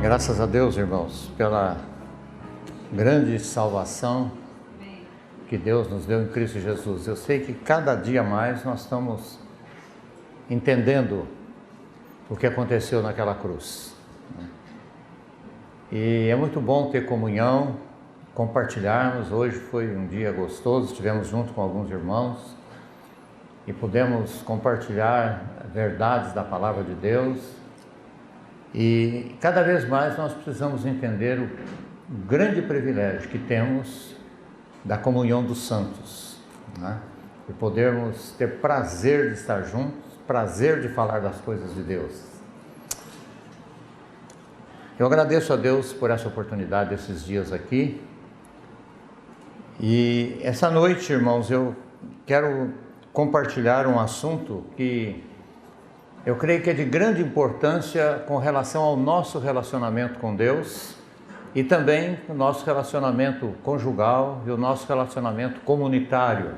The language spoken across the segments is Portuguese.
Graças a Deus, irmãos, pela grande salvação que Deus nos deu em Cristo Jesus. Eu sei que cada dia mais nós estamos entendendo o que aconteceu naquela cruz. E é muito bom ter comunhão, compartilharmos. Hoje foi um dia gostoso, estivemos junto com alguns irmãos e pudemos compartilhar verdades da palavra de Deus. E cada vez mais nós precisamos entender o grande privilégio que temos da comunhão dos santos, né? E podermos ter prazer de estar juntos, prazer de falar das coisas de Deus. Eu agradeço a Deus por essa oportunidade desses dias aqui. E essa noite, irmãos, eu quero compartilhar um assunto que eu creio que é de grande importância com relação ao nosso relacionamento com Deus e também o nosso relacionamento conjugal e o nosso relacionamento comunitário.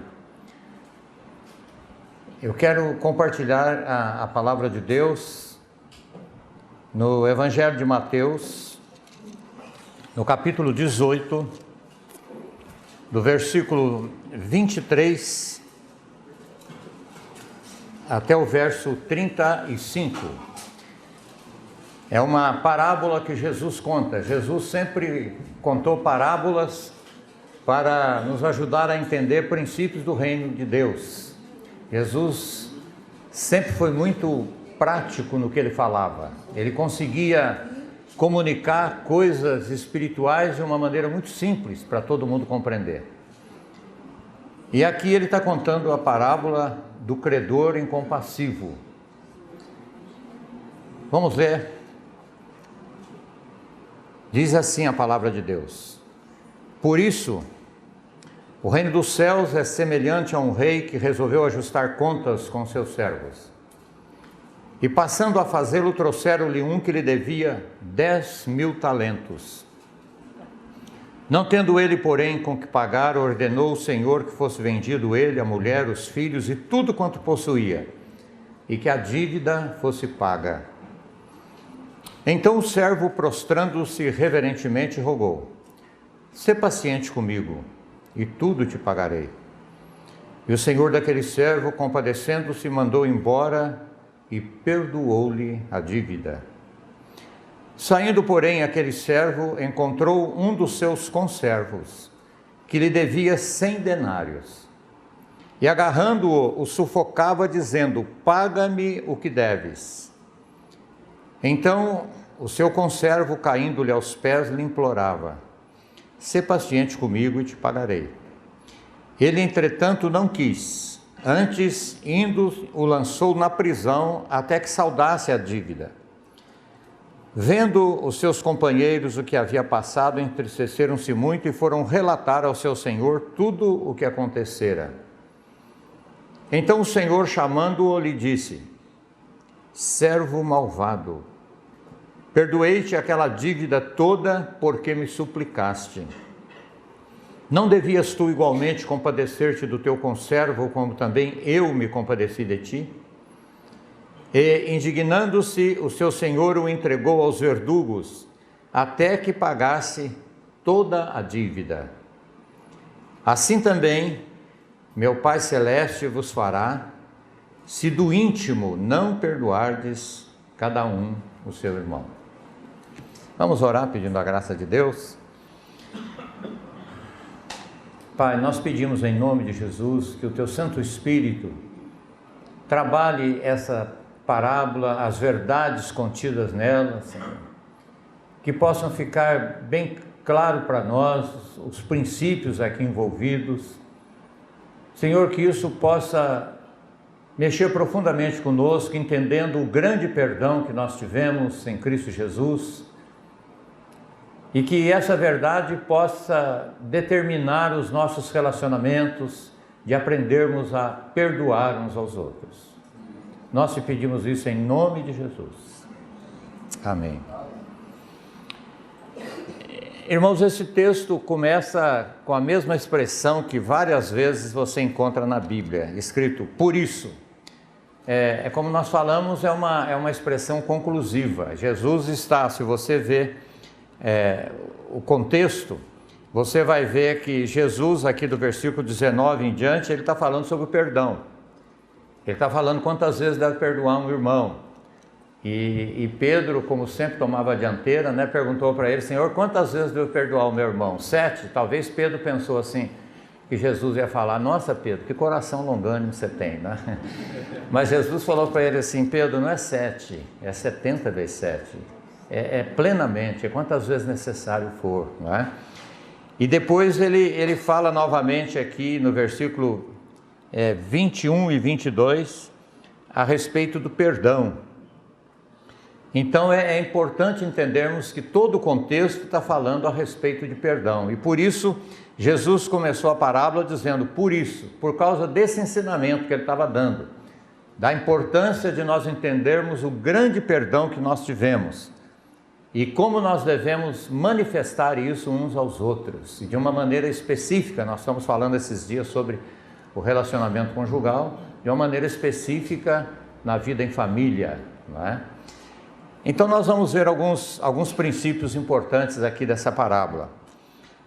Eu quero compartilhar a palavra de Deus no Evangelho de Mateus, no capítulo 18, do versículo 23 até o verso 35. É uma parábola que Jesus conta. Jesus sempre contou parábolas para nos ajudar a entender princípios do reino de Deus. Jesus sempre foi muito prático no que ele falava. Ele conseguia comunicar coisas espirituais de uma maneira muito simples para todo mundo compreender. E aqui ele está contando a parábola do credor incompassivo. Vamos ler. Diz assim a palavra de Deus: Por isso, o reino dos céus é semelhante a um rei que resolveu ajustar contas com seus servos. E passando a fazê-lo, trouxeram-lhe um que lhe devia 10.000 talentos. Não tendo ele, porém, com que pagar, ordenou o Senhor que fosse vendido ele, a mulher, os filhos e tudo quanto possuía, e que a dívida fosse paga. Então o servo, prostrando-se reverentemente, rogou: Sê paciente comigo, e tudo te pagarei. E o senhor daquele servo, compadecendo-se, mandou embora e perdoou-lhe a dívida. Saindo, porém, aquele servo encontrou um dos seus conservos, que lhe devia 100 denários. E agarrando-o, o sufocava, dizendo: Paga-me o que deves. Então o seu conservo, caindo-lhe aos pés, lhe implorava: Sê paciente comigo e te pagarei. Ele, entretanto, não quis. Antes, indo, o lançou na prisão até que saldasse a dívida. Vendo os seus companheiros o que havia passado, entristeceram-se muito e foram relatar ao seu senhor tudo o que acontecera. Então o senhor, chamando-o, lhe disse: Servo malvado, perdoei-te aquela dívida toda porque me suplicaste. Não devias tu igualmente compadecer-te do teu conservo, como também eu me compadeci de ti? E, indignando-se, o seu senhor o entregou aos verdugos, até que pagasse toda a dívida. Assim também, meu Pai Celeste vos fará, se do íntimo não perdoardes cada um o seu irmão. Vamos orar pedindo a graça de Deus. Pai, nós pedimos em nome de Jesus que o teu Santo Espírito trabalhe essa parábola, as verdades contidas nela, Senhor, que possam ficar bem claro para nós os princípios aqui envolvidos. Senhor, que isso possa mexer profundamente conosco, entendendo o grande perdão que nós tivemos em Cristo Jesus, e que essa verdade possa determinar os nossos relacionamentos, de aprendermos a perdoar uns aos outros. Nós te pedimos isso em nome de Jesus. Amém. Irmãos, esse texto começa com a mesma expressão que várias vezes você encontra na Bíblia, escrito: por isso. é como nós falamos, é uma expressão conclusiva. Jesus está, se você ver o contexto, você vai ver que Jesus, aqui do versículo 19 em diante, ele está falando sobre o perdão. Ele está falando quantas vezes deve perdoar um irmão. E Pedro, como sempre tomava a dianteira, né, perguntou para ele: Senhor, quantas vezes devo perdoar o meu irmão? 7? Talvez Pedro pensou assim, que Jesus ia falar: nossa, Pedro, que coração longânimo você tem, né? Mas Jesus falou para ele assim: Pedro, não é 7, é 70 vezes 7. É plenamente, é quantas vezes necessário for, não é? E depois ele fala novamente aqui no versículo 21 e 22 a respeito do perdão. Então é importante entendermos que todo o contexto está falando a respeito de perdão. E por isso Jesus começou a parábola dizendo: por isso, por causa desse ensinamento que ele estava dando, da importância de nós entendermos o grande perdão que nós tivemos e como nós devemos manifestar isso uns aos outros, e de uma maneira específica. Nós estamos falando esses dias sobre o relacionamento conjugal, de uma maneira específica na vida em família, não é? Então nós vamos ver alguns princípios importantes aqui dessa parábola.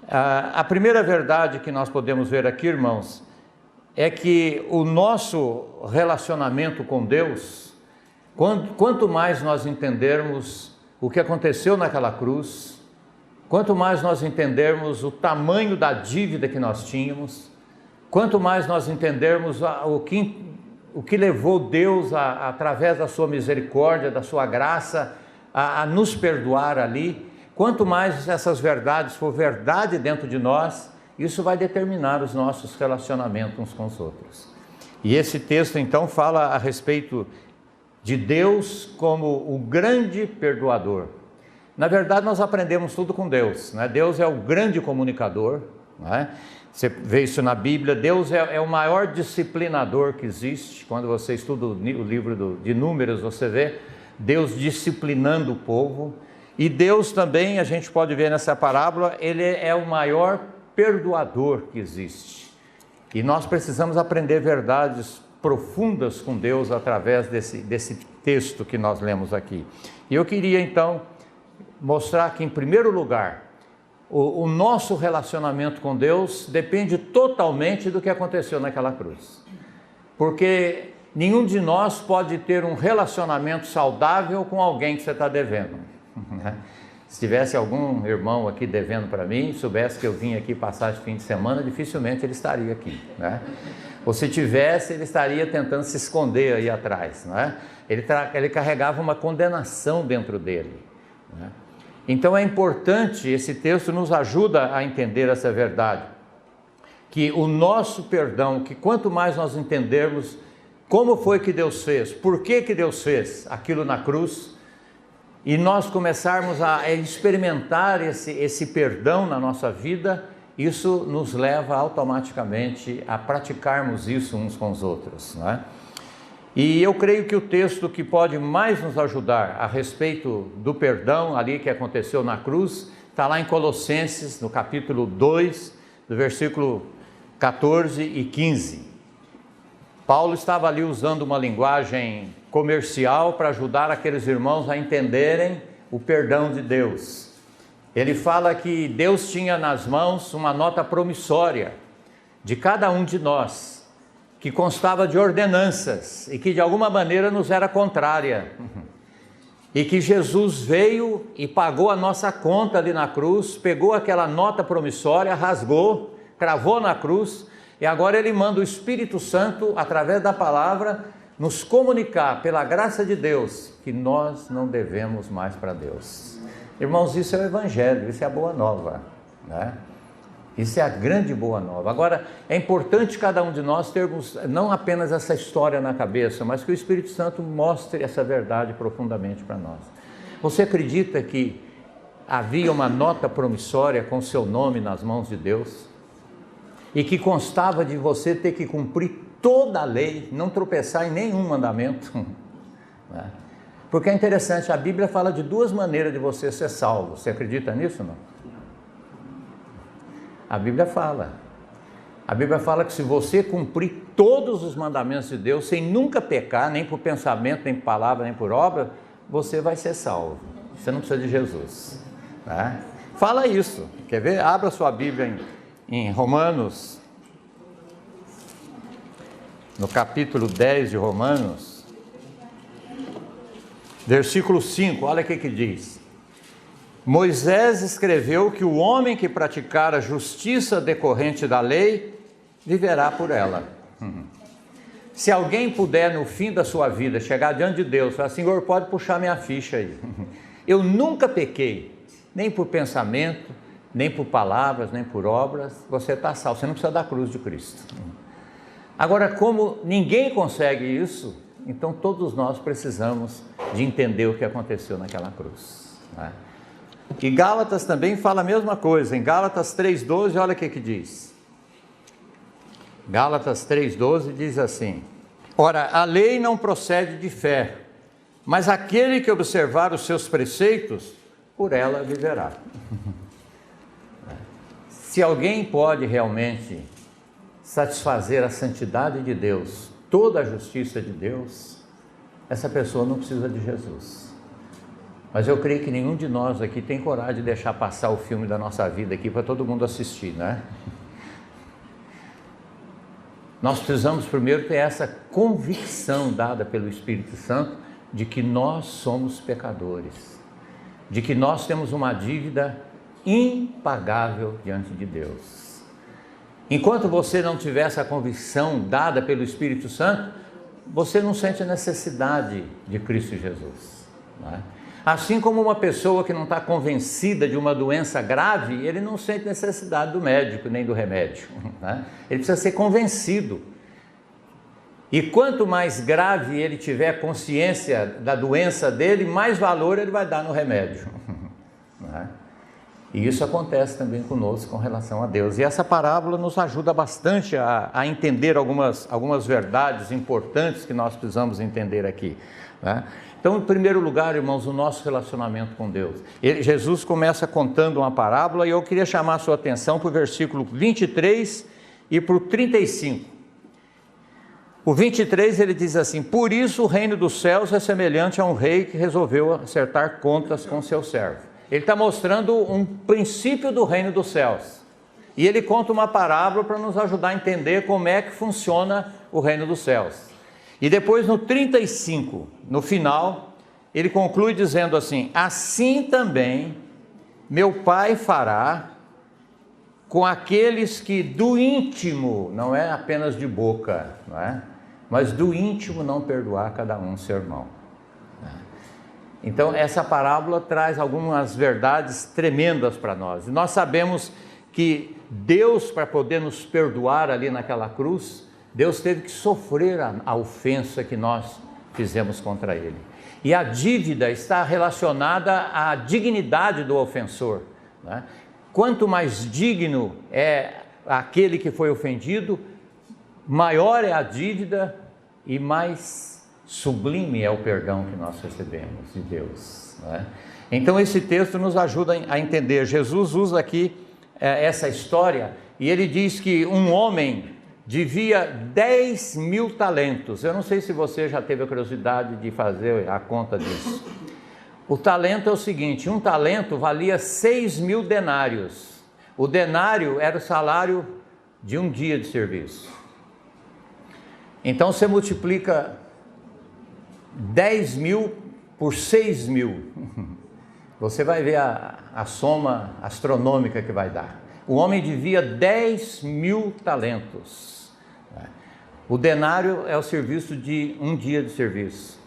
A primeira verdade que nós podemos ver aqui, irmãos, é que o nosso relacionamento com Deus, quanto mais nós entendermos o que aconteceu naquela cruz, quanto mais nós entendermos o tamanho da dívida que nós tínhamos, quanto mais nós entendermos o que levou Deus, através da sua misericórdia, da sua graça, a nos perdoar ali, quanto mais essas verdades for verdade dentro de nós, isso vai determinar os nossos relacionamentos uns com os outros. E esse texto então fala a respeito de Deus como o grande perdoador. Na verdade, nós aprendemos tudo com Deus, né? Deus é o grande comunicador, né? Você vê isso na Bíblia. Deus é o maior disciplinador que existe. Quando você estuda o livro de Números, você vê Deus disciplinando o povo. E Deus também, a gente pode ver nessa parábola, ele é o maior perdoador que existe. E nós precisamos aprender verdades profundas com Deus através desse texto que nós lemos aqui. E eu queria então mostrar que, em primeiro lugar, o nosso relacionamento com Deus depende totalmente do que aconteceu naquela cruz. Porque nenhum de nós pode ter um relacionamento saudável com alguém que você está devendo. Se tivesse algum irmão aqui devendo para mim, soubesse que eu vim aqui passar esse fim de semana, dificilmente ele estaria aqui, né? Ou se tivesse, ele estaria tentando se esconder aí atrás, né? Ele carregava uma condenação dentro dele, né? Então é importante, esse texto nos ajuda a entender essa verdade, que o nosso perdão, que quanto mais nós entendermos como foi que Deus fez, por que Deus fez aquilo na cruz, e nós começarmos a experimentar esse perdão na nossa vida, isso nos leva automaticamente a praticarmos isso uns com os outros, não é? E eu creio que o texto que pode mais nos ajudar a respeito do perdão ali que aconteceu na cruz, está lá em Colossenses, no capítulo 2, do versículo 14 e 15. Paulo estava ali usando uma linguagem comercial para ajudar aqueles irmãos a entenderem o perdão de Deus. Ele fala que Deus tinha nas mãos uma nota promissória de cada um de nós, que constava de ordenanças e que de alguma maneira nos era contrária. E que Jesus veio e pagou a nossa conta ali na cruz, pegou aquela nota promissória, rasgou, cravou na cruz, e agora ele manda o Espírito Santo, através da palavra, nos comunicar, pela graça de Deus, que nós não devemos mais para Deus. Irmãos, isso é o Evangelho, isso é a boa nova, né? Isso é a grande boa nova. Agora, é importante cada um de nós termos não apenas essa história na cabeça, mas que o Espírito Santo mostre essa verdade profundamente para nós. Você acredita que havia uma nota promissória com seu nome nas mãos de Deus? E que constava de você ter que cumprir toda a lei, não tropeçar em nenhum mandamento? Porque é interessante, a Bíblia fala de duas maneiras de você ser salvo. Você acredita nisso ou não? A Bíblia fala. A Bíblia fala que se você cumprir todos os mandamentos de Deus, sem nunca pecar, nem por pensamento, nem por palavra, nem por obra, você vai ser salvo. Você não precisa de Jesus, né? Fala isso, quer ver? Abra sua Bíblia em Romanos, no capítulo 10 de Romanos, versículo 5, olha o que diz. Moisés escreveu que o homem que praticar a justiça decorrente da lei, viverá por ela. Se alguém puder no fim da sua vida chegar diante de Deus e falar, Senhor, pode puxar minha ficha aí. Eu nunca pequei, nem por pensamento, nem por palavras, nem por obras, você está salvo, você não precisa da cruz de Cristo. Agora, como ninguém consegue isso, então todos nós precisamos de entender o que aconteceu naquela cruz, né? E Gálatas também fala a mesma coisa, em Gálatas 3,12, olha o que diz. Gálatas 3,12 diz assim: ora, a lei não procede de fé, mas aquele que observar os seus preceitos, por ela viverá. Se alguém pode realmente satisfazer a santidade de Deus, toda a justiça de Deus, essa pessoa não precisa de Jesus. Mas eu creio que nenhum de nós aqui tem coragem de deixar passar o filme da nossa vida aqui para todo mundo assistir, né? Nós precisamos primeiro ter essa convicção dada pelo Espírito Santo de que nós somos pecadores, de que nós temos uma dívida impagável diante de Deus. Enquanto você não tiver essa convicção dada pelo Espírito Santo, você não sente a necessidade de Cristo Jesus, não é? Assim como uma pessoa que não está convencida de uma doença grave, ele não sente necessidade do médico nem do remédio, né? Ele precisa ser convencido. E quanto mais grave ele tiver consciência da doença dele, mais valor ele vai dar no remédio, né? E isso acontece também conosco com relação a Deus. E essa parábola nos ajuda bastante a entender algumas verdades importantes que nós precisamos entender aqui, né? Então, em primeiro lugar, irmãos, o nosso relacionamento com Deus. Jesus começa contando uma parábola e eu queria chamar a sua atenção para o versículo 23 e para o 35. O 23 ele diz assim: por isso o reino dos céus é semelhante a um rei que resolveu acertar contas com seu servo. Ele está mostrando um princípio do reino dos céus. E ele conta uma parábola para nos ajudar a entender como é que funciona o reino dos céus. E depois no 35, no final, ele conclui dizendo assim: assim também meu Pai fará com aqueles que do íntimo, não é apenas de boca, não é? Mas do íntimo não perdoar cada um seu irmão. Então essa parábola traz algumas verdades tremendas para nós. E nós sabemos que Deus, para poder nos perdoar ali naquela cruz, Deus teve que sofrer a ofensa que nós fizemos contra Ele. E a dívida está relacionada à dignidade do ofensor, né? Quanto mais digno é aquele que foi ofendido, maior é a dívida e mais sublime é o perdão que nós recebemos de Deus, né? Então esse texto nos ajuda a entender. Jesus usa aqui essa história e ele diz que um homem devia 10.000 talentos. Eu não sei se você já teve a curiosidade de fazer a conta disso. O talento é o seguinte: um talento valia 6.000 denários. O denário era o salário de um dia de serviço. Então você multiplica 10.000 por 6.000. Você vai ver a soma astronômica que vai dar. O homem devia 10.000 talentos. O denário é o serviço de um dia de serviço.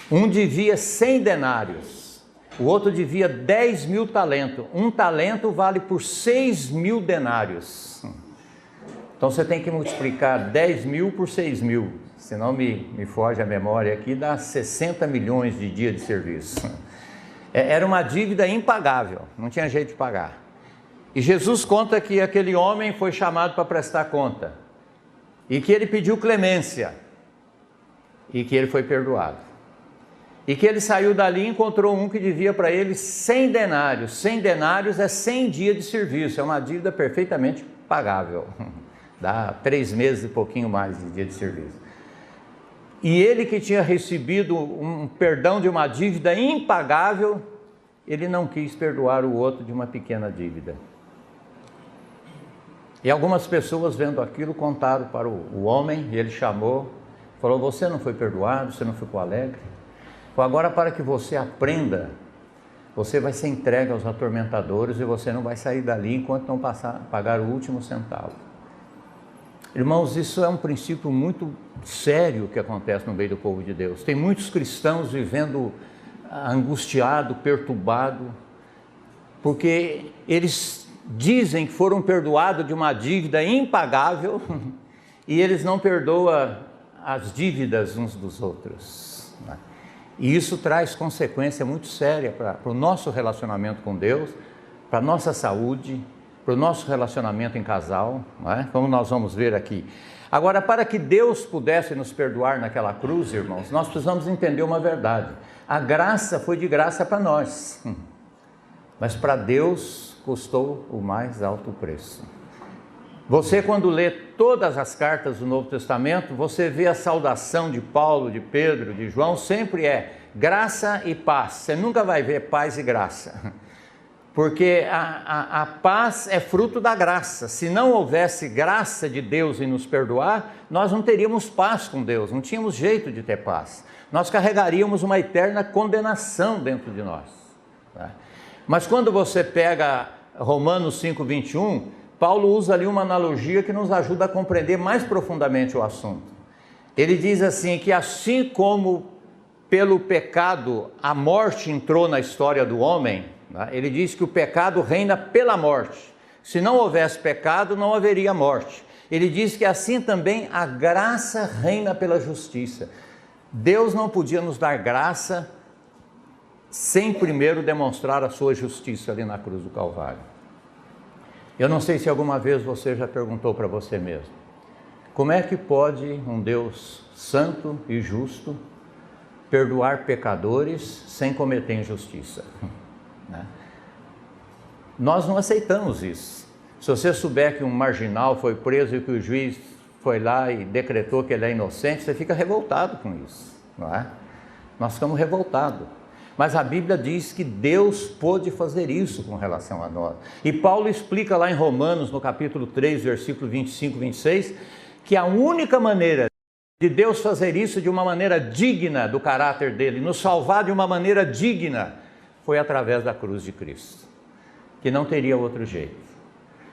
Um devia 100 denários, o outro devia 10.000 talentos. Um talento vale por 6.000 denários. Então você tem que multiplicar 10.000 por 6.000, senão me foge a memória aqui, dá 60 milhões de dias de serviço. Era uma dívida impagável, não tinha jeito de pagar. E Jesus conta que aquele homem foi chamado para prestar conta, e que ele pediu clemência, e que ele foi perdoado. E que ele saiu dali e encontrou um que devia para ele 100 denários. 100 denários é 100 dias de serviço, é uma dívida perfeitamente impagável. Dá 3 meses e pouquinho mais de dia de serviço. E ele que tinha recebido um perdão de uma dívida impagável, ele não quis perdoar o outro de uma pequena dívida. E algumas pessoas vendo aquilo contaram para o homem, e ele chamou, falou: você não foi perdoado, você não ficou alegre? Falou: agora, para que você aprenda, você vai ser entregue aos atormentadores e você não vai sair dali enquanto não pagar o último centavo. Irmãos, isso é um princípio muito sério que acontece no meio do povo de Deus. Tem muitos cristãos vivendo angustiado, perturbado, porque eles dizem que foram perdoados de uma dívida impagável e eles não perdoam as dívidas uns dos outros. E isso traz consequência muito séria para o nosso relacionamento com Deus, para a nossa saúde, para o nosso relacionamento em casal, não é? Como nós vamos ver aqui. Agora, para que Deus pudesse nos perdoar naquela cruz, irmãos, nós precisamos entender uma verdade. A graça foi de graça para nós, mas para Deus custou o mais alto preço. Você, quando lê todas as cartas do Novo Testamento, você vê a saudação de Paulo, de Pedro, de João, sempre é graça e paz. Você nunca vai ver paz e graça, porque a paz é fruto da graça. Se não houvesse graça de Deus em nos perdoar, nós não teríamos paz com Deus, não tínhamos jeito de ter paz. Nós carregaríamos uma eterna condenação dentro de nós. Mas quando você pega Romanos 5:21, Paulo usa ali uma analogia que nos ajuda a compreender mais profundamente o assunto. Ele diz assim, que assim como pelo pecado a morte entrou na história do homem, ele diz que o pecado reina pela morte. Se não houvesse pecado, não haveria morte. Ele diz que assim também a graça reina pela justiça. Deus não podia nos dar graça sem primeiro demonstrar a sua justiça ali na cruz do Calvário. Eu não sei se alguma vez você já perguntou para você mesmo: como é que pode um Deus santo e justo perdoar pecadores sem cometer injustiça? Nós não aceitamos isso. Se você souber que um marginal foi preso e que o juiz foi lá e decretou que ele é inocente, você fica revoltado com isso, não é? Nós ficamos revoltados. Mas a Bíblia diz que Deus pôde fazer isso com relação a nós. E Paulo explica lá em Romanos, no capítulo 3, versículo 25 e 26, que a única maneira de Deus fazer isso de uma maneira digna do caráter dele, nos salvar de uma maneira digna, foi através da cruz de Cristo, que não teria outro jeito.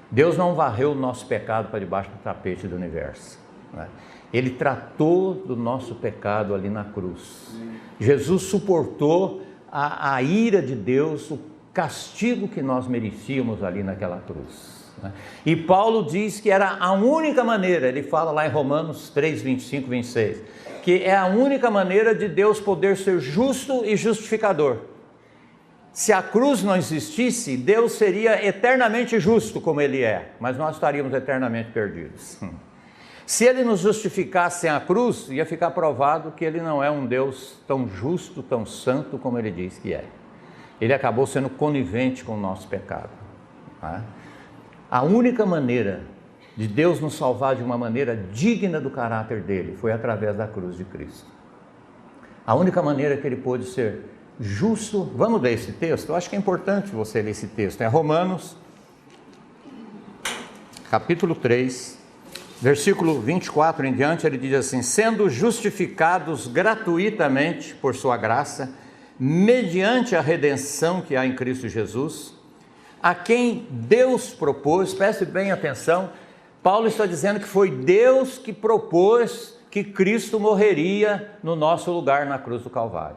Deus não varreu o nosso pecado para debaixo do tapete do universo, né? Ele tratou do nosso pecado ali na cruz. Jesus suportou a ira de Deus, o castigo que nós merecíamos ali naquela cruz, né? E Paulo diz que era a única maneira, ele fala lá em Romanos 3, 25, 26, que é a única maneira de Deus poder ser justo e justificador. Se a cruz não existisse, Deus seria eternamente justo como Ele é, mas nós estaríamos eternamente perdidos. Se Ele nos justificasse sem a cruz, ia ficar provado que Ele não é um Deus tão justo, tão santo como Ele diz que é. Ele acabou sendo conivente com o nosso pecado, tá? A única maneira de Deus nos salvar de uma maneira digna do caráter dele foi através da cruz de Cristo. A única maneira que Ele pôde ser justo. Vamos ler esse texto? Eu acho que é importante você ler esse texto. É Romanos, capítulo 3, versículo 24 em diante, ele diz assim: sendo justificados gratuitamente por sua graça, mediante a redenção que há em Cristo Jesus, a quem Deus propôs. Preste bem atenção, Paulo está dizendo que foi Deus que propôs que Cristo morreria no nosso lugar na cruz do Calvário,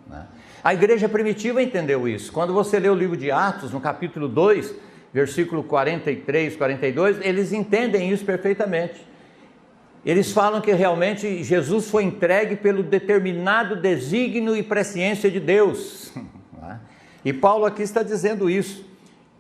né? A igreja primitiva entendeu isso. Quando você lê o livro de Atos, no capítulo 2, versículo 43, 42, eles entendem isso perfeitamente. Eles falam que realmente Jesus foi entregue pelo determinado desígnio e presciência de Deus. E Paulo aqui está dizendo isso,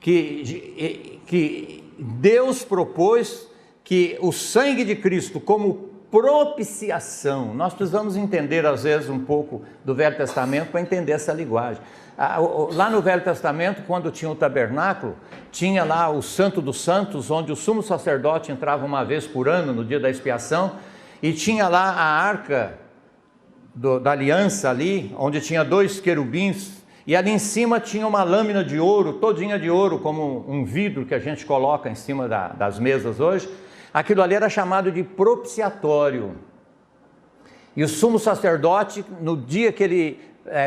que Deus propôs que o sangue de Cristo como propiciação, nós precisamos entender às vezes um pouco do Velho Testamento para entender essa linguagem. Lá no Velho Testamento, quando tinha o tabernáculo, tinha lá o Santo dos Santos, onde o sumo sacerdote entrava uma vez por ano, no dia da expiação, e tinha lá a arca da aliança ali, onde tinha 2 querubins, e ali em cima tinha uma lâmina de ouro, todinha de ouro, como um vidro que a gente coloca em cima das mesas hoje. Aquilo ali era chamado de propiciatório. E o sumo sacerdote, no dia que ele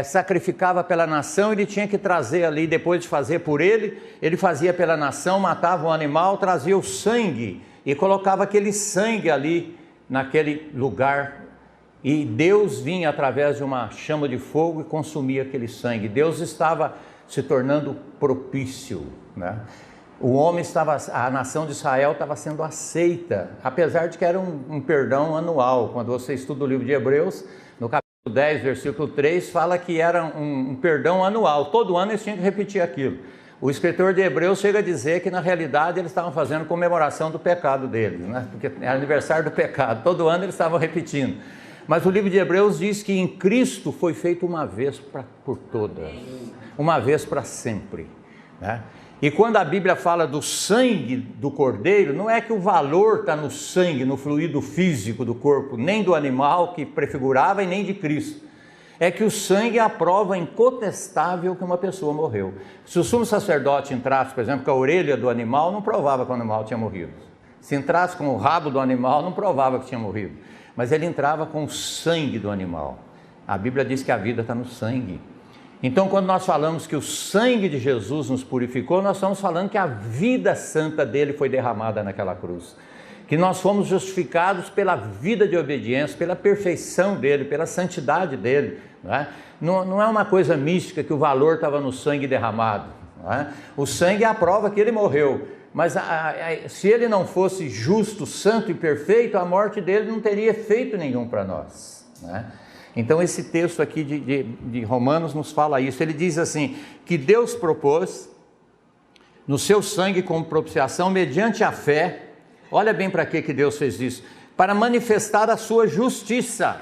sacrificava pela nação, ele tinha que trazer ali, depois de fazer por ele fazia pela nação, matava um animal, trazia o sangue e colocava aquele sangue ali naquele lugar, e Deus vinha através de uma chama de fogo e consumia aquele sangue. Deus estava se tornando propício, né? A nação de Israel estava sendo aceita, apesar de que era um perdão anual. Quando você estuda o livro de Hebreus, no capítulo 10, versículo 3, fala que era um perdão anual, todo ano eles tinham que repetir aquilo. O escritor de Hebreus chega a dizer que na realidade eles estavam fazendo comemoração do pecado deles, né? Porque era aniversário do pecado, todo ano eles estavam repetindo. Mas o livro de Hebreus diz que em Cristo foi feito uma vez por todas, uma vez para sempre, né? E quando a Bíblia fala do sangue do cordeiro, não é que o valor está no sangue, no fluido físico do corpo, nem do animal que prefigurava e nem de Cristo. É que o sangue é a prova incontestável que uma pessoa morreu. Se o sumo sacerdote entrasse, por exemplo, com a orelha do animal, não provava que o animal tinha morrido. Se entrasse com o rabo do animal, não provava que tinha morrido. Mas ele entrava com o sangue do animal. A Bíblia diz que a vida está no sangue. Então, quando nós falamos que o sangue de Jesus nos purificou, nós estamos falando que a vida santa dele foi derramada naquela cruz. Que nós fomos justificados pela vida de obediência, pela perfeição dele, pela santidade dele. Não é uma coisa mística que o valor estava no sangue derramado. Não é? O sangue é a prova que ele morreu. Mas se ele não fosse justo, santo e perfeito, a morte dele não teria efeito nenhum para nós, né? Então esse texto aqui de Romanos nos fala isso. Ele diz assim, que Deus propôs no seu sangue como propiciação mediante a fé. Olha bem para que Deus fez isso: para manifestar a sua justiça.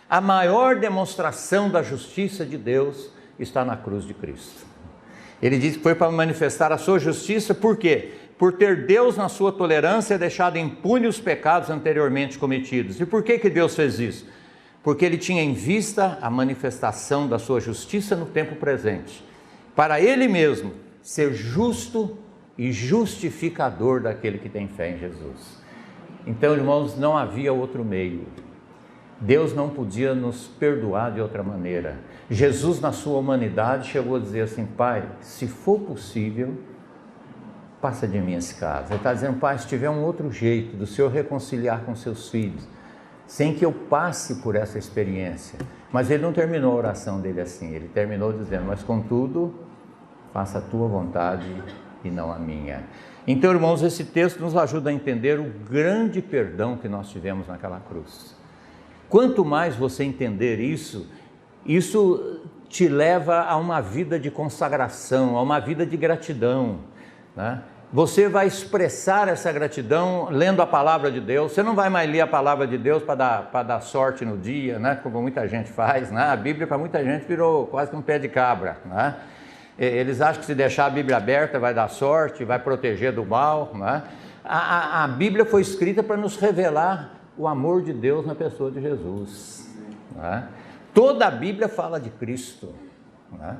A maior demonstração da justiça de Deus está na cruz de Cristo. Ele diz que foi para manifestar a sua justiça, por quê? Por ter Deus na sua tolerância deixado impune os pecados anteriormente cometidos. E por que Deus fez isso? Porque ele tinha em vista a manifestação da sua justiça no tempo presente, para ele mesmo ser justo e justificador daquele que tem fé em Jesus. Então, irmãos, não havia outro meio. Deus não podia nos perdoar de outra maneira. Jesus, na sua humanidade, chegou a dizer assim: Pai, se for possível, passa de mim esse caso. Ele está dizendo: Pai, se tiver um outro jeito do Senhor reconciliar com seus filhos, sem que eu passe por essa experiência. Mas ele não terminou a oração dele assim, ele terminou dizendo: mas contudo, faça a tua vontade e não a minha. Então, irmãos, esse texto nos ajuda a entender o grande perdão que nós tivemos naquela cruz. Quanto mais você entender isso te leva a uma vida de consagração, a uma vida de gratidão, né? Você vai expressar essa gratidão lendo a palavra de Deus. Você não vai mais ler a palavra de Deus para dar sorte no dia, né? Como muita gente faz, né? A Bíblia para muita gente virou quase que um pé de cabra, né? Eles acham que se deixar a Bíblia aberta vai dar sorte, vai proteger do mal, né? A Bíblia foi escrita para nos revelar o amor de Deus na pessoa de Jesus, né? Toda a Bíblia fala de Cristo, né?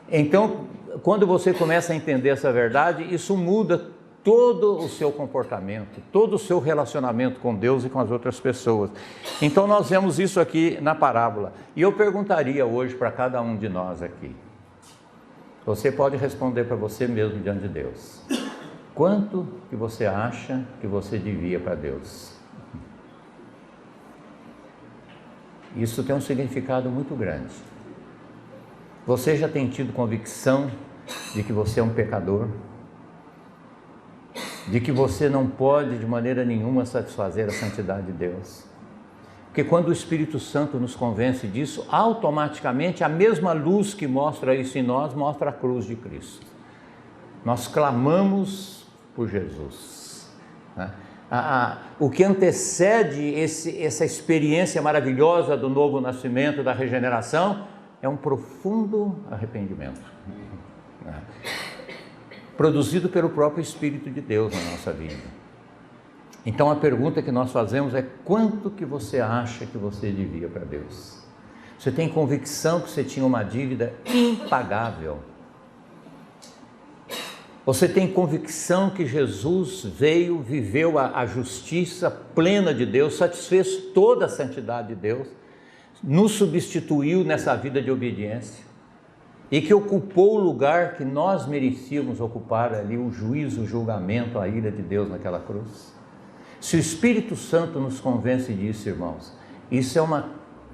Então, quando você começa a entender essa verdade, isso muda todo o seu comportamento, todo o seu relacionamento com Deus e com as outras pessoas. Então, nós vemos isso aqui na parábola. E eu perguntaria hoje para cada um de nós aqui, você pode responder para você mesmo diante de Deus: quanto que você acha que você devia para Deus? Isso tem um significado muito grande. Você já tem tido convicção de que você é um pecador? De que você não pode de maneira nenhuma satisfazer a santidade de Deus? Porque quando o Espírito Santo nos convence disso, automaticamente a mesma luz que mostra isso em nós, mostra a cruz de Cristo. Nós clamamos por Jesus, né? O que antecede essa experiência maravilhosa do novo nascimento, da regeneração, é um profundo arrependimento, né? Produzido pelo próprio Espírito de Deus na nossa vida. Então a pergunta que nós fazemos é: quanto que você acha que você devia para Deus? Você tem convicção que você tinha uma dívida impagável? Você tem convicção que Jesus veio, viveu a justiça plena de Deus, satisfez toda a santidade de Deus, nos substituiu nessa vida de obediência e que ocupou o lugar que nós merecíamos ocupar ali, o juízo, o julgamento, a ira de Deus naquela cruz? Se o Espírito Santo nos convence disso, irmãos, isso é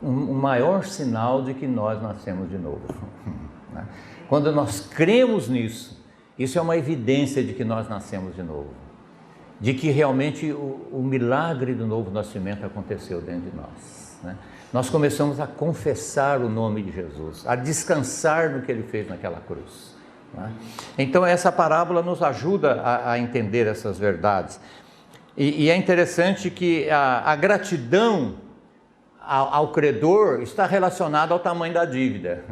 um maior sinal de que nós nascemos de novo. Quando nós cremos nisso, isso é uma evidência de que nós nascemos de novo, de que realmente o milagre do novo nascimento aconteceu dentro de nós, né? Nós começamos a confessar o nome de Jesus, a descansar no que Ele fez naquela cruz, né? Então essa parábola nos ajuda a entender essas verdades. E é interessante que a gratidão ao credor está relacionada ao tamanho da dívida.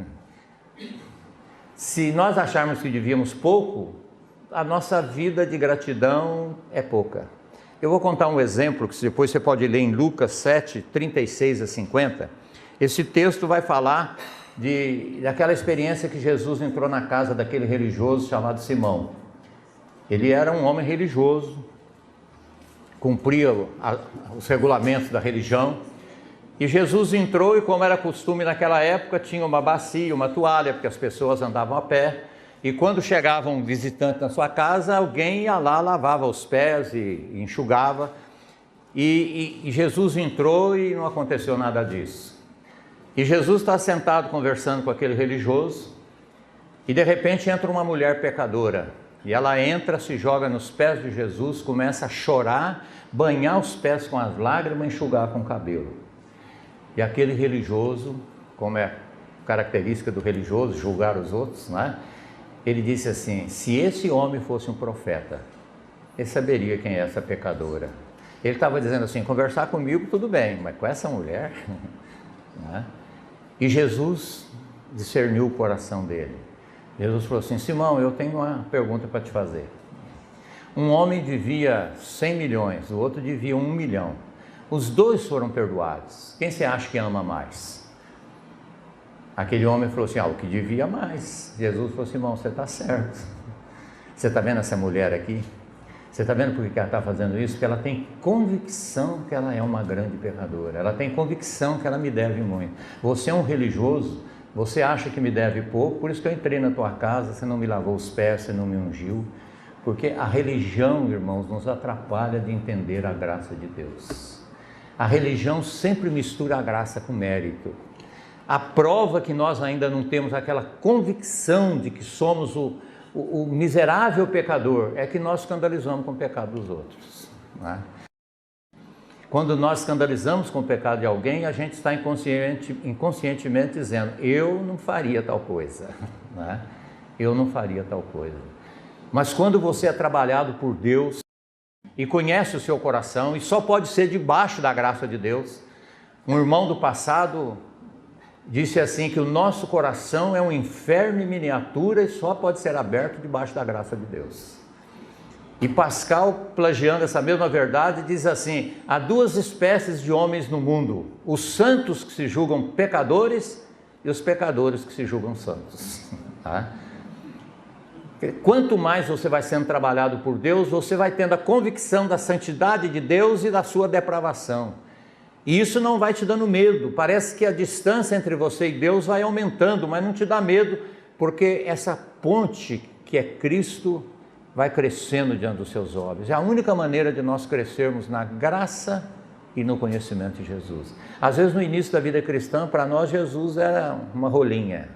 Se nós acharmos que devíamos pouco, a nossa vida de gratidão é pouca. Eu vou contar um exemplo que depois você pode ler em Lucas 7, 36 a 50. Esse texto vai falar daquela experiência que Jesus entrou na casa daquele religioso chamado Simão. Ele era um homem religioso, cumpria os regulamentos da religião, e Jesus entrou e, como era costume naquela época, tinha uma bacia, uma toalha, porque as pessoas andavam a pé, e quando chegava um visitante na sua casa, alguém ia lá, lavava os pés e enxugava, e Jesus entrou e não aconteceu nada disso. E Jesus está sentado conversando com aquele religioso, e de repente entra uma mulher pecadora, e ela entra, se joga nos pés de Jesus, começa a chorar, banhar os pés com as lágrimas, enxugar com o cabelo. E aquele religioso, como é característica do religioso, julgar os outros, né? Ele disse assim: se esse homem fosse um profeta, ele saberia quem é essa pecadora. Ele estava dizendo assim: conversar comigo tudo bem, mas com essa mulher, né? E Jesus discerniu o coração dele. Jesus falou assim: Simão, eu tenho uma pergunta para te fazer. Um homem devia 100 milhões, o outro devia 1 milhão. Os dois foram perdoados. Quem você acha que ama mais? Aquele homem falou assim: o que devia mais. Jesus falou assim: irmão, você está certo. Você está vendo essa mulher aqui? Você está vendo por que ela está fazendo isso? Porque ela tem convicção que ela é uma grande pecadora. Ela tem convicção que ela me deve muito. Você é um religioso, você acha que me deve pouco, por isso que eu entrei na tua casa, você não me lavou os pés, você não me ungiu. Porque a religião, irmãos, nos atrapalha de entender a graça de Deus. A religião sempre mistura a graça com mérito. A prova que nós ainda não temos aquela convicção de que somos o miserável pecador é que nós escandalizamos com o pecado dos outros, né? Quando nós escandalizamos com o pecado de alguém, a gente está inconscientemente dizendo: eu não faria tal coisa, né? Eu não faria tal coisa. Mas quando você é trabalhado por Deus e conhece o seu coração, e só pode ser debaixo da graça de Deus. Um irmão do passado disse assim, que o nosso coração é um inferno em miniatura e só pode ser aberto debaixo da graça de Deus. E Pascal, plagiando essa mesma verdade, diz assim: há duas espécies de homens no mundo: os santos que se julgam pecadores e os pecadores que se julgam santos. Tá? Quanto mais você vai sendo trabalhado por Deus, você vai tendo a convicção da santidade de Deus e da sua depravação. E isso não vai te dando medo. Parece que a distância entre você e Deus vai aumentando, mas não te dá medo, porque essa ponte que é Cristo vai crescendo diante dos seus olhos. É a única maneira de nós crescermos na graça e no conhecimento de Jesus. Às vezes no início da vida cristã, para nós Jesus era uma rolinha,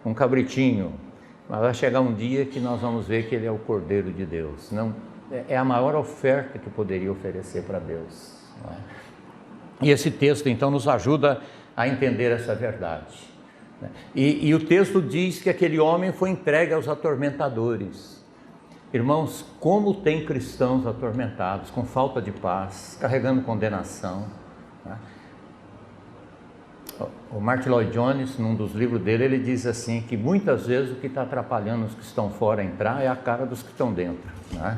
um cabritinho. Mas vai chegar um dia que nós vamos ver que Ele é o Cordeiro de Deus. Não, é a maior oferta que poderia oferecer para Deus, não é? E esse texto então nos ajuda a entender essa verdade. E o texto diz que aquele homem foi entregue aos atormentadores. Irmãos, como tem cristãos atormentados, com falta de paz, carregando condenação, né? O Martin Lloyd Jones, num dos livros dele, ele diz assim, que muitas vezes o que está atrapalhando os que estão fora a entrar é a cara dos que estão dentro, né?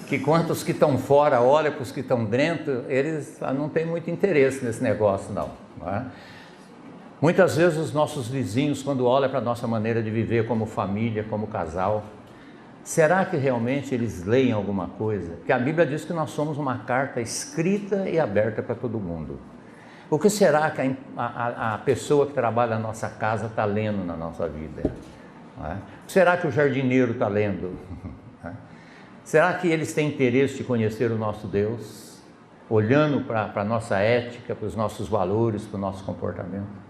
Que quanto os que estão fora olham para os que estão dentro, eles não têm muito interesse nesse negócio não, né? Muitas vezes os nossos vizinhos, quando olham para a nossa maneira de viver como família, como casal, será que realmente eles leem alguma coisa? Porque a Bíblia diz que nós somos uma carta escrita e aberta para todo mundo. O que será que a pessoa que trabalha na nossa casa está lendo na nossa vida? Não é? Será que o jardineiro está lendo? Será que eles têm interesse de conhecer o nosso Deus? Olhando para a nossa ética, para os nossos valores, para o nosso comportamento?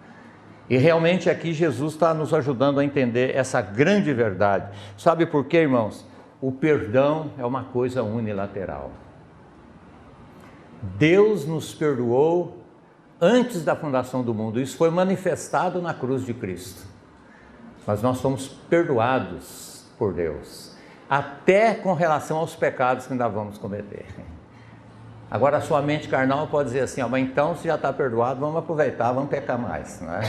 E realmente aqui Jesus está nos ajudando a entender essa grande verdade. Sabe por quê, irmãos? O perdão é uma coisa unilateral. Deus nos perdoou antes da fundação do mundo. Isso foi manifestado na cruz de Cristo. Mas nós somos perdoados por Deus, até com relação aos pecados que ainda vamos cometer. Agora a sua mente carnal pode dizer assim, mas então se já está perdoado, vamos aproveitar, vamos pecar mais, não é?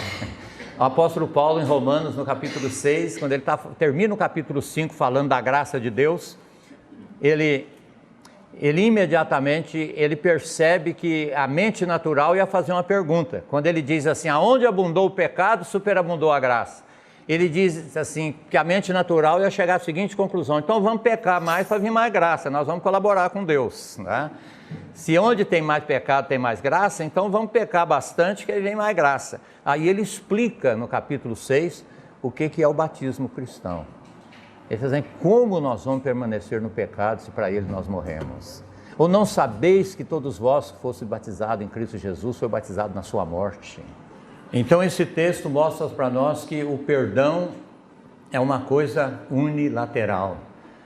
O apóstolo Paulo em Romanos, no capítulo 6, quando ele termina o capítulo 5 falando da graça de Deus, ele imediatamente percebe que a mente natural ia fazer uma pergunta. Quando ele diz assim, aonde abundou o pecado, superabundou a graça. Ele diz assim, que a mente natural ia chegar à seguinte conclusão, então vamos pecar mais para vir mais graça, nós vamos colaborar com Deus, né? Se onde tem mais pecado tem mais graça, então vamos pecar bastante que aí vem mais graça. Aí ele explica no capítulo 6 o que é o batismo cristão. Ele diz assim, como nós vamos permanecer no pecado se para ele nós morremos? Ou não sabeis que todos vós que fossem batizados em Cristo Jesus foi batizado na sua morte? Então esse texto mostra para nós que o perdão é uma coisa unilateral.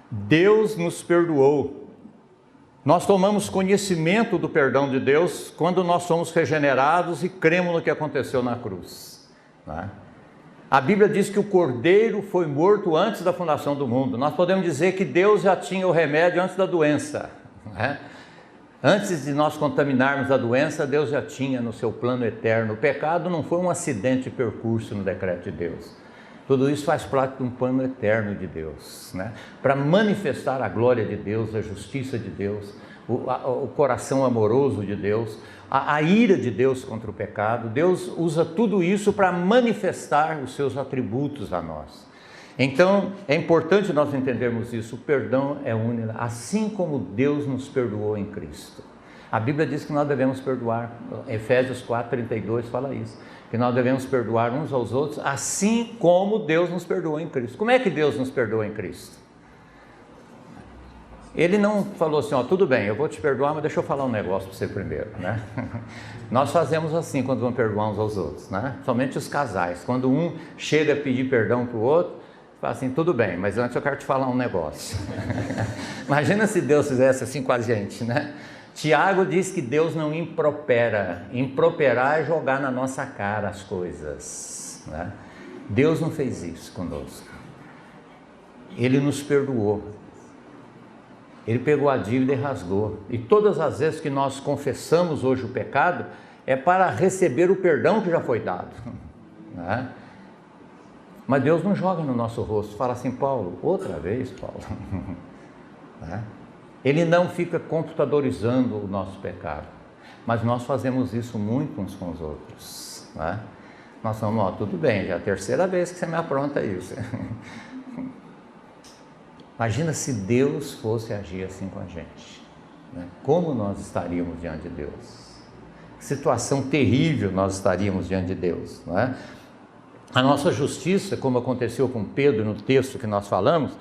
Deus nos perdoou. Nós tomamos conhecimento do perdão de Deus quando nós somos regenerados e cremos no que aconteceu na cruz, né? A Bíblia diz que o Cordeiro foi morto antes da fundação do mundo. Nós podemos dizer que Deus já tinha o remédio antes da doença, né? Antes de nós contaminarmos a doença, Deus já tinha no seu plano eterno. O pecado não foi um acidente de percurso no decreto de Deus. Tudo isso faz parte de um plano eterno de Deus, né? Para manifestar a glória de Deus, a justiça de Deus, o coração amoroso de Deus, a ira de Deus contra o pecado. Deus usa tudo isso para manifestar os seus atributos a nós. Então, é importante nós entendermos isso. O perdão é único, assim como Deus nos perdoou em Cristo. A Bíblia diz que nós devemos perdoar. Efésios 4:32 fala isso, que nós devemos perdoar uns aos outros, assim como Deus nos perdoou em Cristo. Como é que Deus nos perdoou em Cristo? Ele não falou assim, tudo bem, eu vou te perdoar, mas deixa eu falar um negócio para você primeiro, né? Nós fazemos assim quando vamos perdoar uns aos outros, né? Somente os casais, quando um chega a pedir perdão para o outro, fala assim, tudo bem, mas antes eu quero te falar um negócio. Imagina se Deus fizesse assim com a gente, né? Tiago diz que Deus não impropera. Improperar é jogar na nossa cara as coisas, né? Deus não fez isso conosco. Ele nos perdoou. Ele pegou a dívida e rasgou. E todas as vezes que nós confessamos hoje o pecado, é para receber o perdão que já foi dado, né? Mas Deus não joga no nosso rosto, fala assim, Paulo, outra vez, Paulo. Né? Ele não fica computadorizando o nosso pecado, mas nós fazemos isso muito uns com os outros, né? Nós falamos, tudo bem, já é a terceira vez que você me apronta isso. Imagina se Deus fosse agir assim com a gente, né? Como nós estaríamos diante de Deus? Que situação terrível nós estaríamos diante de Deus, não é? A nossa justiça, como aconteceu com Pedro no texto que nós falamos,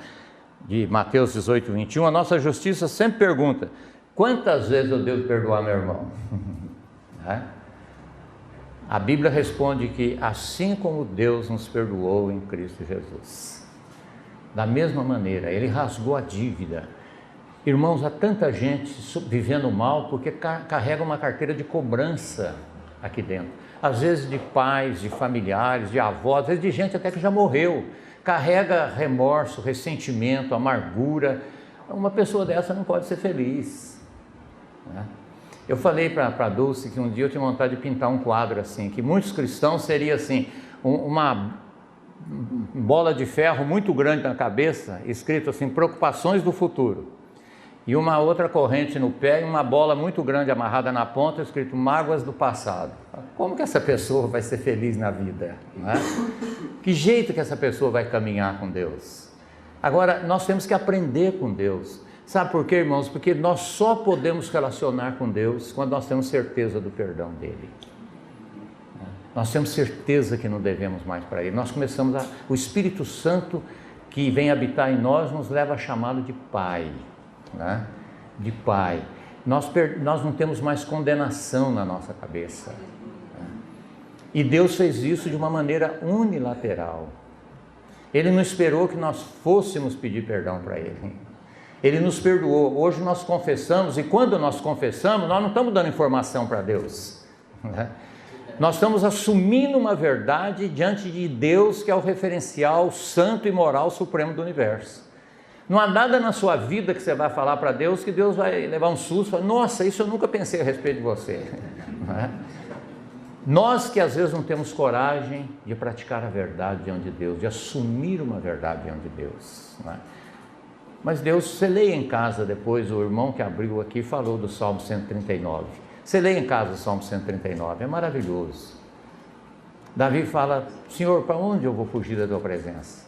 de Mateus 18:21, a nossa justiça sempre pergunta, quantas vezes eu devo perdoar meu irmão? Né? A Bíblia responde que assim como Deus nos perdoou em Cristo Jesus, da mesma maneira, Ele rasgou a dívida. Irmãos, há tanta gente vivendo mal porque carrega uma carteira de cobrança aqui dentro. Às vezes de pais, de familiares, de avós, às vezes de gente até que já morreu. Carrega remorso, ressentimento, amargura. Uma pessoa dessa não pode ser feliz, né? Eu falei para a Dulce que um dia eu tinha vontade de pintar um quadro assim, que muitos cristãos seria assim, uma bola de ferro muito grande na cabeça, escrito assim, preocupações do futuro. E uma outra corrente no pé e uma bola muito grande amarrada na ponta, escrito mágoas do passado. Como que essa pessoa vai ser feliz na vida? Não é? Que jeito que essa pessoa vai caminhar com Deus? Agora, nós temos que aprender com Deus. Sabe por quê, irmãos? Porque nós só podemos relacionar com Deus quando nós temos certeza do perdão dele. Nós temos certeza que não devemos mais para ele. Nós começamos o Espírito Santo que vem habitar em nós nos leva a chamá-lo de Pai, né? De Pai. Nós não temos mais condenação na nossa cabeça, né? E Deus fez isso de uma maneira unilateral. Ele não esperou que nós fôssemos pedir perdão para ele. Ele nos perdoou. Hoje nós confessamos, e quando nós confessamos, nós não estamos dando informação para Deus, né? Nós estamos assumindo uma verdade diante de Deus, que é o referencial santo e moral supremo do universo. Não há nada na sua vida que você vai falar para Deus que Deus vai levar um susto, falar, nossa, isso eu nunca pensei a respeito de você, não é? Nós que às vezes não temos coragem de praticar a verdade diante de Deus, de assumir uma verdade diante de Deus, não é? Mas Deus, você leia em casa depois, o irmão que abriu aqui falou do Salmo 139. Você leia em casa o Salmo 139, é maravilhoso. Davi fala, Senhor, para onde eu vou fugir da tua presença?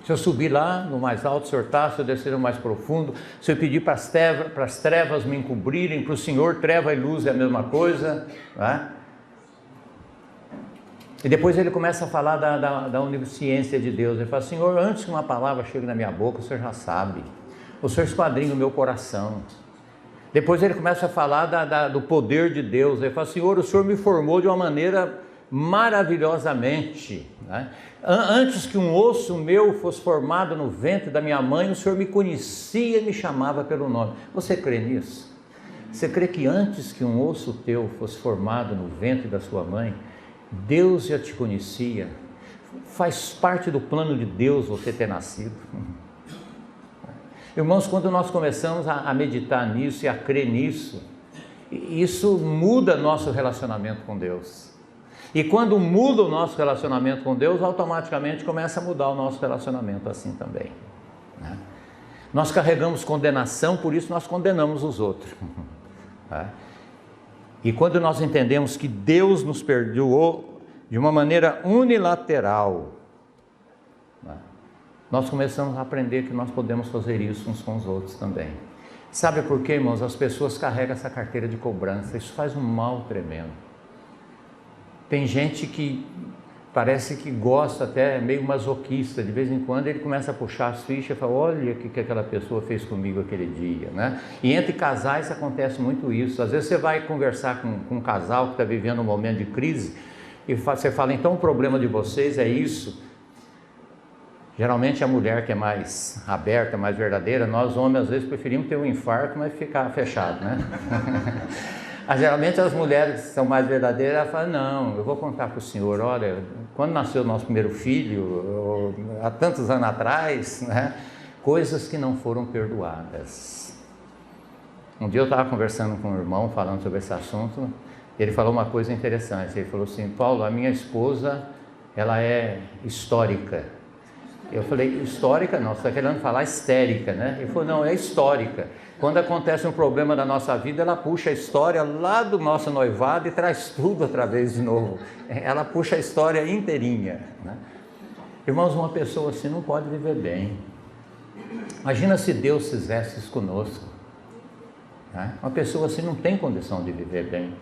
Se eu subir lá no mais alto, se eu está, se eu descer no mais profundo, se eu pedir para as trevas me encobrirem, para o Senhor treva e luz é a mesma coisa, não é? E depois ele começa a falar da onisciência de Deus. Ele fala, Senhor, antes que uma palavra chegue na minha boca, o Senhor já sabe. O Senhor esquadrinha o meu coração. Depois ele começa a falar do poder de Deus. Ele fala, Senhor, o Senhor me formou de uma maneira maravilhosamente, né? Antes que um osso meu fosse formado no ventre da minha mãe, o Senhor me conhecia e me chamava pelo nome. Você crê nisso? Você crê que antes que um osso teu fosse formado no ventre da sua mãe, Deus já te conhecia? Faz parte do plano de Deus você ter nascido. Irmãos, quando nós começamos a meditar nisso e a crer nisso, isso muda nosso relacionamento com Deus. E quando muda o nosso relacionamento com Deus, automaticamente começa a mudar o nosso relacionamento assim também, né? Nós carregamos condenação, por isso nós condenamos os outros, né? E quando nós entendemos que Deus nos perdoou de uma maneira unilateral, né, nós começamos a aprender que nós podemos fazer isso uns com os outros também. Sabe por quê, irmãos? As pessoas carregam essa carteira de cobrança, isso faz um mal tremendo. Tem gente que parece que gosta, até meio masoquista, de vez em quando ele começa a puxar as fichas e fala, olha o que aquela pessoa fez comigo aquele dia, né? E entre casais acontece muito isso. Às vezes você vai conversar com um casal que está vivendo um momento de crise e você fala, então o problema de vocês é isso. Geralmente a mulher que é mais aberta, mais verdadeira, nós homens às vezes preferimos ter um infarto, mas ficar fechado, né? Geralmente as mulheres que são mais verdadeiras, elas falam, não, eu vou contar para o senhor, olha, quando nasceu o nosso primeiro filho, há tantos anos atrás, né, coisas que não foram perdoadas. Um dia eu estava conversando com um irmão, falando sobre esse assunto, ele falou uma coisa interessante, ele falou assim, Paulo, a minha esposa, ela é histórica. Eu falei, histórica não, você está querendo falar histérica, né? Ele falou, não, é histórica. Quando acontece um problema da nossa vida, ela puxa a história lá do nosso noivado e traz tudo outra vez de novo. Ela puxa a história inteirinha, né? Irmãos, uma pessoa assim não pode viver bem. Imagina se Deus fizesse isso conosco, né? Uma pessoa assim não tem condição de viver bem.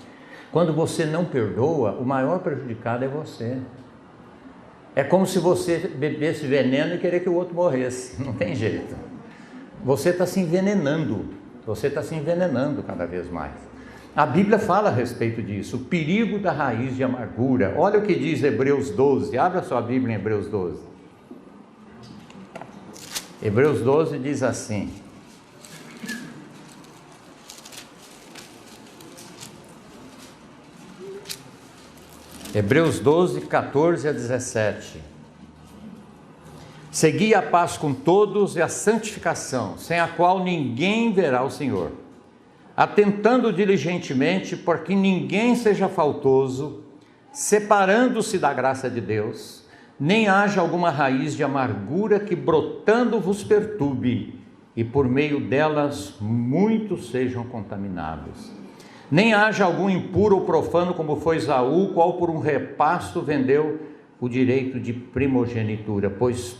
Quando você não perdoa, o maior prejudicado é você. É como se você bebesse veneno e querer que o outro morresse. Não tem jeito. Você está se envenenando. Você está se envenenando cada vez mais. A Bíblia fala a respeito disso. O perigo da raiz de amargura. Olha o que diz Hebreus 12. Abra sua Bíblia em Hebreus 12. Hebreus 12 diz assim. Hebreus 12, 14 a 17. Segui a paz com todos e a santificação, sem a qual ninguém verá o Senhor. atentando diligentemente para que ninguém seja faltoso, separando-se da graça de Deus, nem haja alguma raiz de amargura que brotando vos perturbe, e por meio delas muitos sejam contaminados. Nem haja algum impuro ou profano como foi Esaú, qual por um repasto vendeu o direito de primogenitura, pois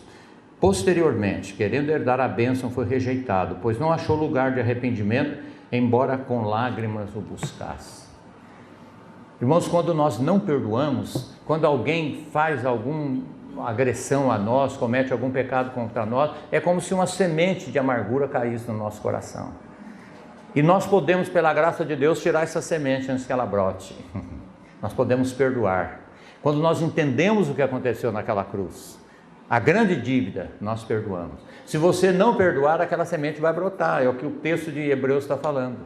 posteriormente, querendo herdar a bênção, foi rejeitado, pois não achou lugar de arrependimento, embora com lágrimas o buscasse. Irmãos, quando nós não perdoamos, quando alguém faz alguma agressão a nós, comete algum pecado contra nós, é como se uma semente de amargura caísse no nosso coração. E nós podemos, pela graça de Deus, tirar essa semente antes que ela brote. Nós podemos perdoar. Quando nós entendemos o que aconteceu naquela cruz, a grande dívida, nós perdoamos. Se você não perdoar, aquela semente vai brotar, é o que o texto de Hebreus está falando.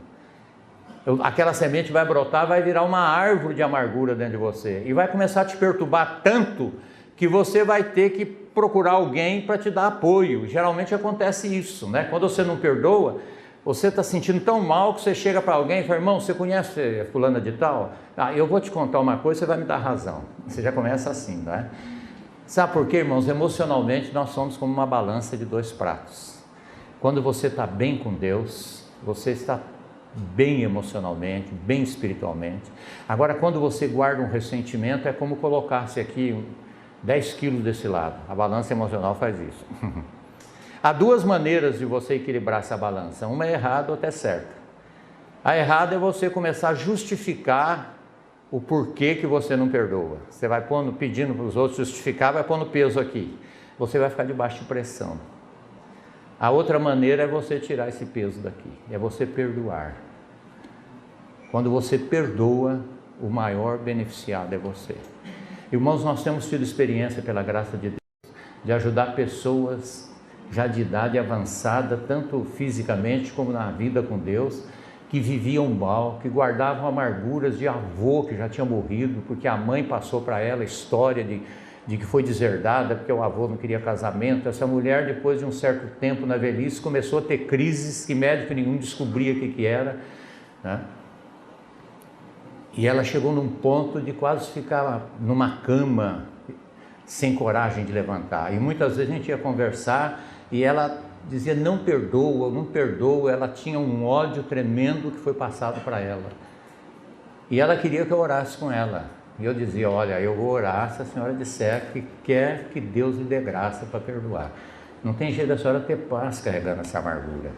Aquela semente vai brotar, vai virar uma árvore de amargura dentro de você, e vai começar a te perturbar tanto, que você vai ter que procurar alguém para te dar apoio. Geralmente acontece isso, né? Quando você não perdoa, você está sentindo tão mal que você chega para alguém e fala: irmão, você conhece fulana de tal? Eu vou te contar uma coisa, você vai me dar razão. Você já começa assim, não é? Sabe por quê, irmãos? Emocionalmente nós somos como uma balança de 2 pratos. Quando você está bem com Deus, você está bem emocionalmente, bem espiritualmente. Agora, quando você guarda um ressentimento, é como colocar-se aqui 10 quilos desse lado. A balança emocional faz isso. Há 2 maneiras de você equilibrar essa balança. Uma é errada, outra é certa. A errada é você começar a justificar o porquê que você não perdoa. Você vai pedindo para os outros justificar, vai pondo peso aqui. Você vai ficar debaixo de pressão. A outra maneira é você tirar esse peso daqui, é você perdoar. Quando você perdoa, o maior beneficiado é você. Irmãos, nós temos tido experiência, pela graça de Deus, de ajudar pessoas já de idade avançada, tanto fisicamente como na vida com Deus, que viviam mal, que guardavam amarguras de avô que já tinha morrido, porque a mãe passou para ela a história de que foi deserdada, porque o avô não queria casamento. Essa mulher, depois de um certo tempo na velhice, começou a ter crises que médico nenhum descobria o que era, né? E ela chegou num ponto de quase ficar numa cama, sem coragem de levantar. E muitas vezes a gente ia conversar e ela dizia: não perdoa, não perdoa. Ela tinha um ódio tremendo que foi passado para ela. E ela queria que eu orasse com ela. E eu dizia: olha, eu vou orar se a senhora disser que quer que Deus lhe dê graça para perdoar. Não tem jeito da senhora ter paz carregando essa amargura.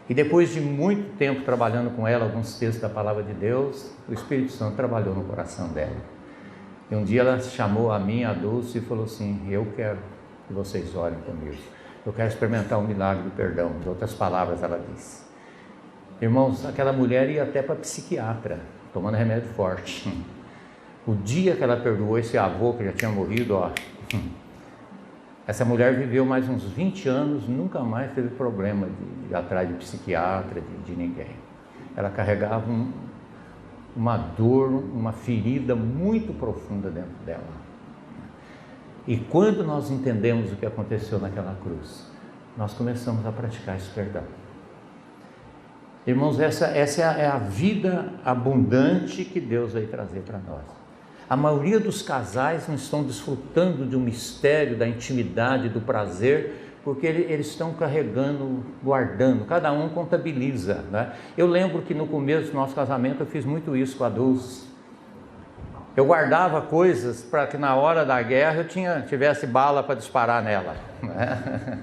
E depois de muito tempo trabalhando com ela, alguns textos da Palavra de Deus, o Espírito Santo trabalhou no coração dela. E um dia ela chamou a mim, a Dulce, e falou assim: eu quero que vocês orem comigo. Eu quero experimentar o milagre do perdão. De outras palavras, ela disse. Irmãos, aquela mulher ia até para psiquiatra, tomando remédio forte. O dia que ela perdoou esse avô que já tinha morrido, essa mulher viveu mais uns 20 anos, nunca mais teve problema de ir atrás de psiquiatra, de ninguém. Ela carregava uma dor, uma ferida muito profunda dentro dela. E quando nós entendemos o que aconteceu naquela cruz, nós começamos a praticar esse perdão. Irmãos, essa é a vida abundante que Deus veio trazer para nós. A maioria dos casais não estão desfrutando de um mistério, da intimidade, do prazer, porque eles estão carregando, guardando, cada um contabiliza, né? Eu lembro que no começo do nosso casamento eu fiz muito isso com a Dulce. Eu guardava coisas para que na hora da guerra eu tivesse bala para disparar nela, né?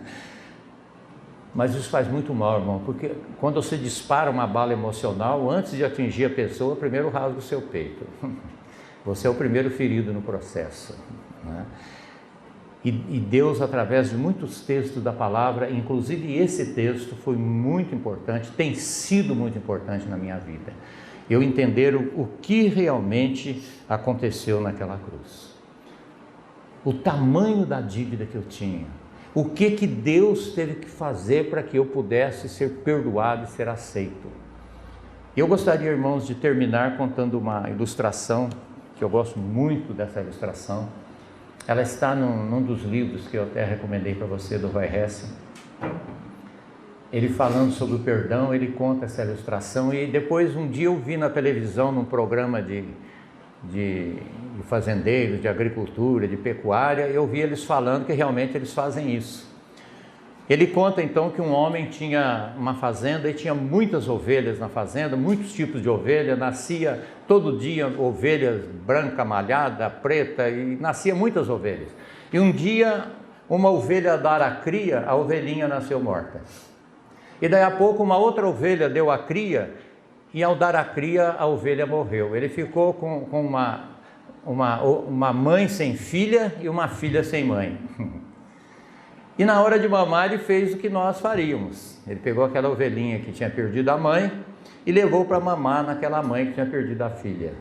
Mas isso faz muito mal, irmão, porque quando você dispara uma bala emocional, antes de atingir a pessoa, primeiro rasga o seu peito. Você é o primeiro ferido no processo, né? E Deus, através de muitos textos da palavra, inclusive esse texto foi muito importante, tem sido muito importante na minha vida. Eu entender o que realmente aconteceu naquela cruz. O tamanho da dívida que eu tinha. O que Deus teve que fazer para que eu pudesse ser perdoado e ser aceito. Eu gostaria, irmãos, de terminar contando uma ilustração, que eu gosto muito dessa ilustração. Ela está num dos livros que eu até recomendei para você, do Vai Hesse. ele falando sobre o perdão, ele conta essa ilustração. E depois, um dia eu vi na televisão, num programa de fazendeiros, de agricultura, de pecuária, eu vi eles falando que realmente eles fazem isso. Ele conta então que um homem tinha uma fazenda e tinha muitas ovelhas na fazenda, muitos tipos de ovelha, nascia todo dia ovelhas branca, malhada, preta, e nascia muitas ovelhas. E um dia uma ovelha dar a cria, a ovelhinha nasceu morta. E daí a pouco uma outra ovelha deu a cria, e ao dar a cria a ovelha morreu. Ele ficou com uma mãe sem filha e uma filha sem mãe. E na hora de mamar ele fez o que nós faríamos. Ele pegou aquela ovelhinha que tinha perdido a mãe e levou para mamar naquela mãe que tinha perdido a filha.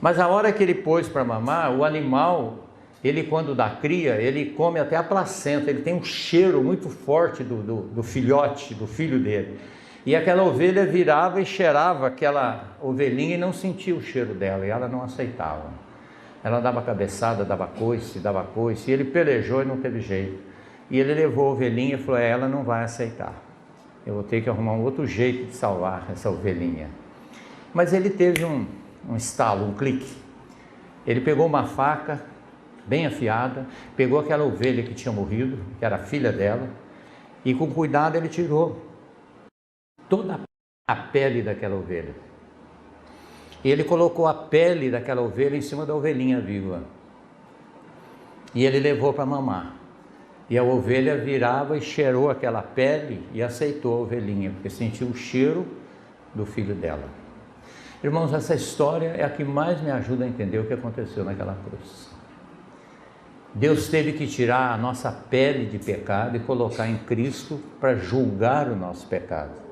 Mas a hora que ele pôs para mamar, o animal, ele quando dá cria, ele come até a placenta, ele tem um cheiro muito forte do filhote, do filho dele. E aquela ovelha virava e cheirava aquela ovelhinha e não sentia o cheiro dela, e ela não aceitava. Ela dava cabeçada, dava coice, e ele pelejou e não teve jeito. E ele levou a ovelhinha e falou, ela não vai aceitar. Eu vou ter que arrumar um outro jeito de salvar essa ovelhinha. Mas ele teve um estalo, um clique. Ele pegou uma faca bem afiada, pegou aquela ovelha que tinha morrido, que era a filha dela, e com cuidado ele tirou toda a pele daquela ovelha. E ele colocou a pele daquela ovelha em cima da ovelhinha viva. E ele levou para mamar. E a ovelha virava e cheirou aquela pele e aceitou a ovelhinha, porque sentiu o cheiro do filho dela. Irmãos, essa história é a que mais me ajuda a entender o que aconteceu naquela cruz. Deus teve que tirar a nossa pele de pecado e colocar em Cristo para julgar o nosso pecado.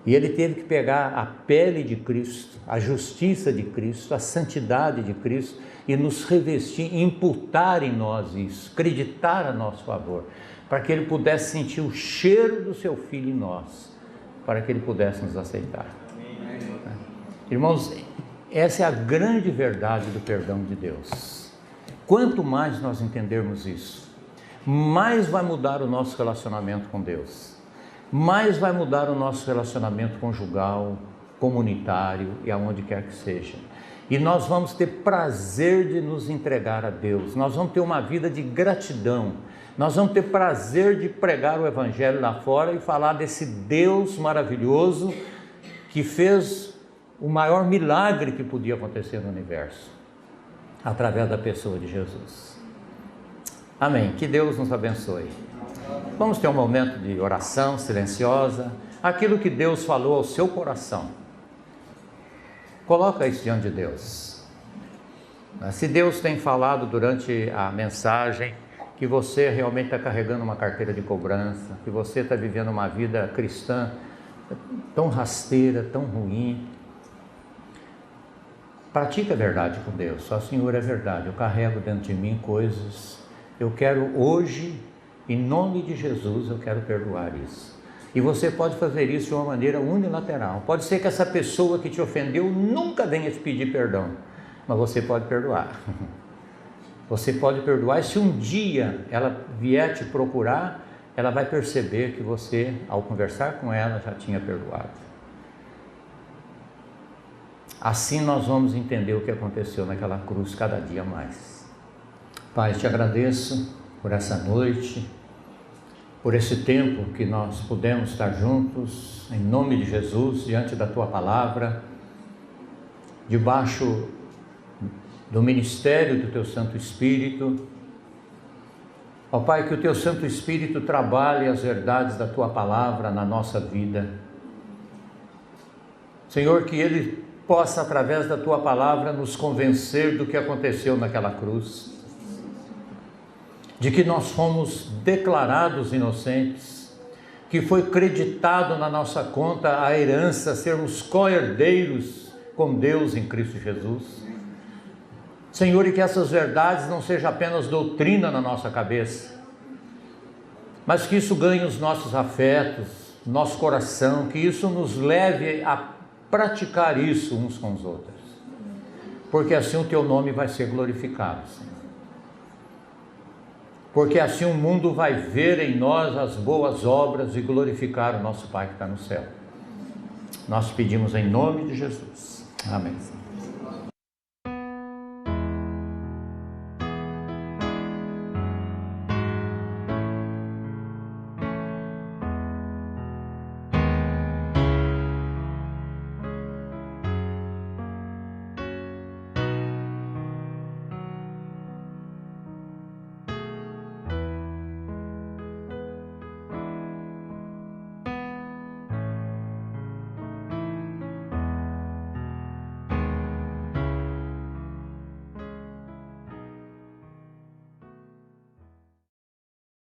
E ele teve que pegar a pele de Cristo, a justiça de Cristo, a santidade de Cristo e nos revestir, imputar em nós isso, acreditar a nosso favor, para que ele pudesse sentir o cheiro do seu Filho em nós, para que ele pudesse nos aceitar. Irmãos, essa é a grande verdade do perdão de Deus. Quanto mais nós entendermos isso, mais vai mudar o nosso relacionamento com Deus, mais vai mudar o nosso relacionamento conjugal, comunitário e aonde quer que seja. E nós vamos ter prazer de nos entregar a Deus, nós vamos ter uma vida de gratidão, nós vamos ter prazer de pregar o Evangelho lá fora e falar desse Deus maravilhoso que fez o maior milagre que podia acontecer no universo, através da pessoa de Jesus. Amém. Que Deus nos abençoe. Vamos ter um momento de oração silenciosa, aquilo que Deus falou ao seu coração. Coloca isso diante de Deus. Se Deus tem falado durante a mensagem que você realmente está carregando uma carteira de cobrança, que você está vivendo uma vida cristã tão rasteira, tão ruim, pratica a verdade com Deus. Só, Senhor, é verdade, eu carrego dentro de mim coisas, eu quero hoje, em nome de Jesus, eu quero perdoar isso. E você pode fazer isso de uma maneira unilateral. Pode ser que essa pessoa que te ofendeu nunca venha te pedir perdão, mas você pode perdoar. Você pode perdoar, e se um dia ela vier te procurar, ela vai perceber que você, ao conversar com ela, já tinha perdoado. Assim nós vamos entender o que aconteceu naquela cruz cada dia mais. Pai, te agradeço por essa noite, por esse tempo que nós pudemos estar juntos, em nome de Jesus, diante da Tua Palavra, debaixo do ministério do Teu Santo Espírito. Ó Pai, que o Teu Santo Espírito trabalhe as verdades da Tua Palavra na nossa vida. Senhor, que Ele possa, através da Tua Palavra, nos convencer do que aconteceu naquela cruz, de que nós fomos declarados inocentes, que foi creditado na nossa conta a herança, sermos co-herdeiros com Deus em Cristo Jesus. Senhor, e que essas verdades não sejam apenas doutrina na nossa cabeça, mas que isso ganhe os nossos afetos, nosso coração, que isso nos leve a praticar isso uns com os outros, porque assim o Teu nome vai ser glorificado, Senhor. porque assim o mundo vai ver em nós as boas obras e glorificar o nosso Pai que está no céu. Nós pedimos em nome de Jesus. Amém.